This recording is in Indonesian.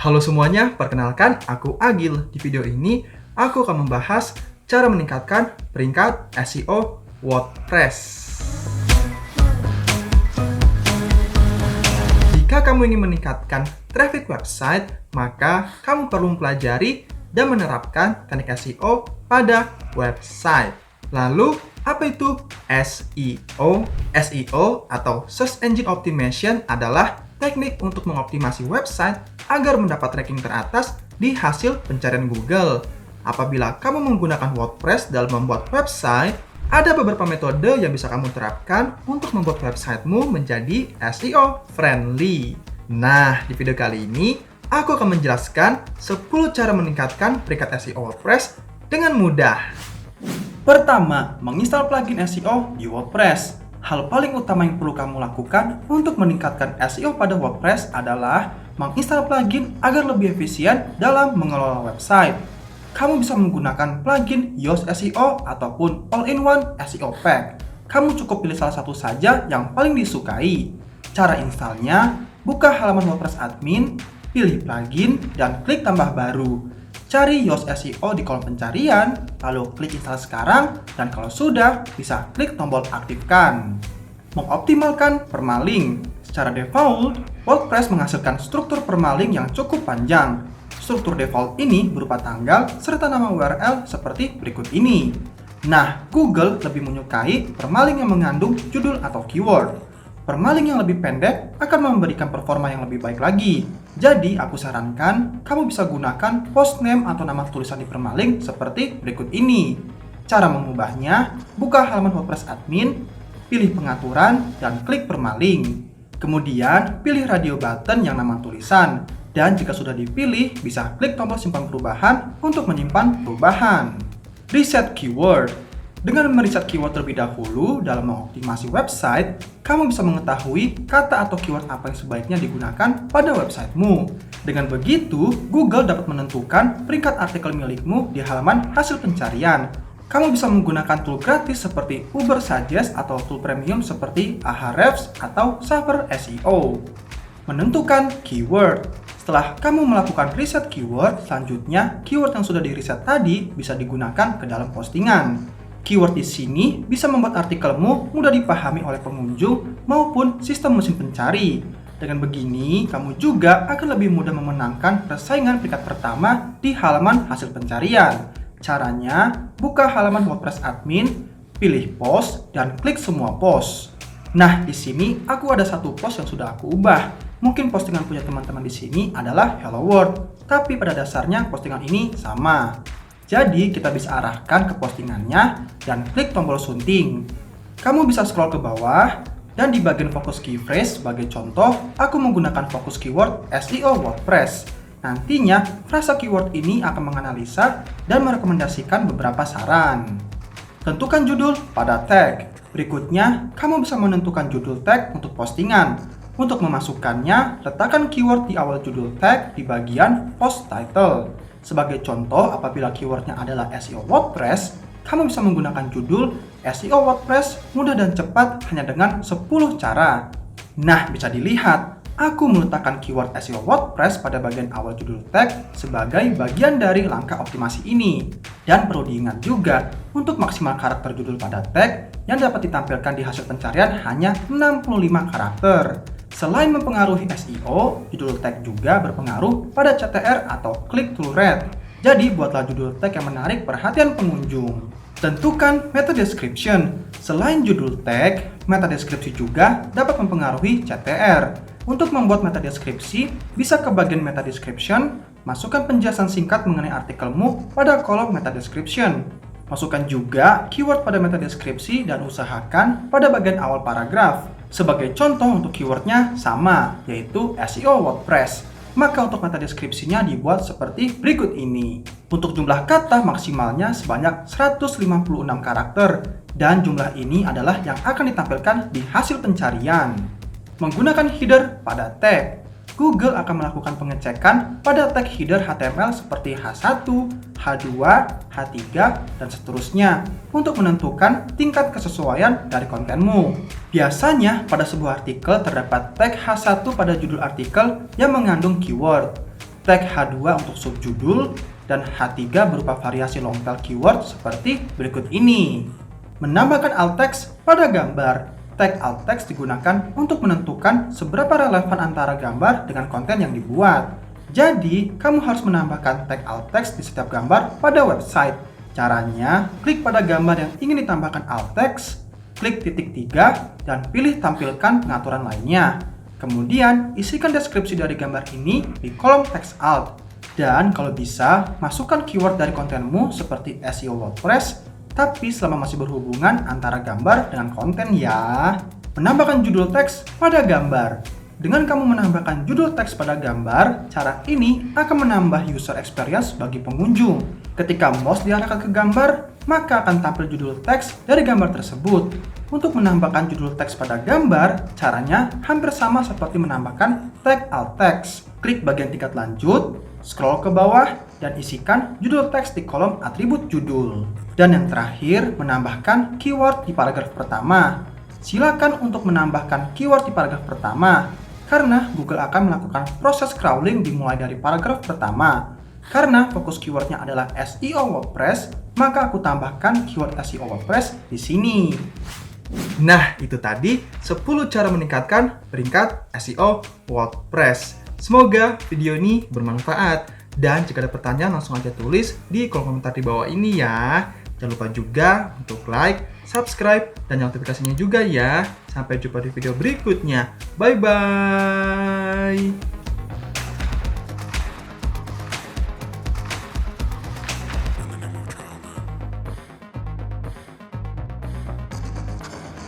Halo semuanya, perkenalkan aku Agil. Di video ini, aku akan membahas cara meningkatkan peringkat SEO WordPress. Jika kamu ingin meningkatkan traffic website, maka kamu perlu mempelajari dan menerapkan teknik SEO pada website. Lalu, apa itu SEO? SEO atau Search Engine Optimization adalah teknik untuk mengoptimasi website agar mendapat ranking teratas di hasil pencarian Google. Apabila kamu menggunakan WordPress dalam membuat website, ada beberapa metode yang bisa kamu terapkan untuk membuat websitemu menjadi SEO friendly. Nah, di video kali ini, aku akan menjelaskan 10 cara meningkatkan peringkat SEO WordPress dengan mudah. Pertama, menginstal plugin SEO di WordPress. Hal paling utama yang perlu kamu lakukan untuk meningkatkan SEO pada WordPress adalah menginstal plugin agar lebih efisien dalam mengelola website. Kamu bisa menggunakan plugin Yoast SEO ataupun All-in-One SEO Pack. Kamu cukup pilih salah satu saja yang paling disukai. Cara installnya, buka halaman WordPress admin, pilih plugin, dan klik tambah baru. Cari Yoast SEO di kolom pencarian, lalu klik install sekarang, dan kalau sudah, bisa klik tombol aktifkan. Mengoptimalkan permalink. Secara default, WordPress menghasilkan struktur permalink yang cukup panjang. Struktur default ini berupa tanggal serta nama URL seperti berikut ini. Nah, Google lebih menyukai permalink yang mengandung judul atau keyword. Permalink yang lebih pendek akan memberikan performa yang lebih baik lagi. Jadi, aku sarankan kamu bisa gunakan post name atau nama tulisan di permalink seperti berikut ini. Cara mengubahnya, buka halaman WordPress admin, pilih pengaturan, dan klik permalink. Kemudian, pilih radio button yang nama tulisan. Dan jika sudah dipilih, bisa klik tombol simpan perubahan untuk menyimpan perubahan. Reset keyword. Dengan meriset keyword terlebih dahulu dalam mengoptimasi website, kamu bisa mengetahui kata atau keyword apa yang sebaiknya digunakan pada websitemu. Dengan begitu, Google dapat menentukan peringkat artikel milikmu di halaman hasil pencarian. Kamu bisa menggunakan tool gratis seperti Ubersuggest atau tool premium seperti Ahrefs atau Saver SEO. Menentukan keyword. Setelah kamu melakukan riset keyword, selanjutnya keyword yang sudah di-riset tadi bisa digunakan ke dalam postingan. Keyword di sini bisa membuat artikelmu mudah dipahami oleh pengunjung maupun sistem mesin pencari. Dengan begini, kamu juga akan lebih mudah memenangkan persaingan peringkat pertama di halaman hasil pencarian. Caranya, buka halaman WordPress admin, pilih post, dan klik semua post. Nah, di sini aku ada satu post yang sudah aku ubah. Mungkin postingan punya teman-teman di sini adalah Hello World, tapi pada dasarnya postingan ini sama. Jadi, kita bisa arahkan ke postingannya dan klik tombol sunting. Kamu bisa scroll ke bawah, dan di bagian fokus key phrase sebagai contoh, aku menggunakan fokus keyword SEO WordPress. Nantinya, frasa keyword ini akan menganalisa dan merekomendasikan beberapa saran. Tentukan judul pada tag. Berikutnya, kamu bisa menentukan judul tag untuk postingan. Untuk memasukkannya, letakkan keyword di awal judul tag di bagian post title. Sebagai contoh, apabila keywordnya adalah SEO WordPress, kamu bisa menggunakan judul SEO WordPress mudah dan cepat hanya dengan 10 cara. Nah, bisa dilihat, aku meletakkan keyword SEO WordPress pada bagian awal judul tag sebagai bagian dari langkah optimasi ini. Dan perlu diingat juga, untuk maksimal karakter judul pada tag yang dapat ditampilkan di hasil pencarian hanya 65 karakter. Selain mempengaruhi SEO, judul tag juga berpengaruh pada CTR atau click-through rate. Jadi, buatlah judul tag yang menarik perhatian pengunjung. Tentukan meta description. Selain judul tag, meta deskripsi juga dapat mempengaruhi CTR. Untuk membuat meta deskripsi, bisa ke bagian meta description, masukkan penjelasan singkat mengenai artikelmu pada kolom meta description. Masukkan juga keyword pada meta deskripsi dan usahakan pada bagian awal paragraf. Sebagai contoh untuk keywordnya sama, yaitu SEO WordPress. Maka untuk meta deskripsinya dibuat seperti berikut ini. Untuk jumlah kata maksimalnya sebanyak 156 karakter, dan jumlah ini adalah yang akan ditampilkan di hasil pencarian. Menggunakan header pada tag. Google akan melakukan pengecekan pada tag header HTML seperti H1, H2, H3, dan seterusnya untuk menentukan tingkat kesesuaian dari kontenmu. Biasanya pada sebuah artikel terdapat tag H1 pada judul artikel yang mengandung keyword. tag H2 untuk subjudul, dan H3 berupa variasi long tail keyword seperti berikut ini. Menambahkan alt text pada gambar. Tag alt text digunakan untuk menentukan seberapa relevan antara gambar dengan konten yang dibuat. Jadi, kamu harus menambahkan tag alt text di setiap gambar pada website. Caranya, klik pada gambar yang ingin ditambahkan alt text, klik titik 3, dan pilih tampilkan pengaturan lainnya. Kemudian, isikan deskripsi dari gambar ini di kolom text alt. Dan kalau bisa, masukkan keyword dari kontenmu seperti SEO WordPress, tapi selama masih berhubungan antara gambar dengan konten ya. Menambahkan judul teks pada gambar. Dengan kamu menambahkan judul teks pada gambar, cara ini akan menambah user experience bagi pengunjung. Ketika mouse diarahkan ke gambar, maka akan tampil judul teks dari gambar tersebut. Untuk menambahkan judul teks pada gambar, caranya hampir sama seperti menambahkan tag alt text. Klik bagian tingkat lanjut, scroll ke bawah, dan isikan judul teks di kolom atribut judul. Dan yang terakhir, menambahkan keyword di paragraf pertama. Silakan untuk menambahkan keyword di paragraf pertama, karena Google akan melakukan proses crawling dimulai dari paragraf pertama. Karena fokus keywordnya adalah SEO WordPress, maka aku tambahkan keyword SEO WordPress di sini. Nah, itu tadi 10 cara meningkatkan peringkat SEO WordPress. Semoga video ini bermanfaat. Dan jika ada pertanyaan langsung aja tulis di kolom komentar di bawah ini ya. Jangan lupa juga untuk like, subscribe, dan nyalakan notifikasinya juga ya. Sampai jumpa di video berikutnya. Bye-bye.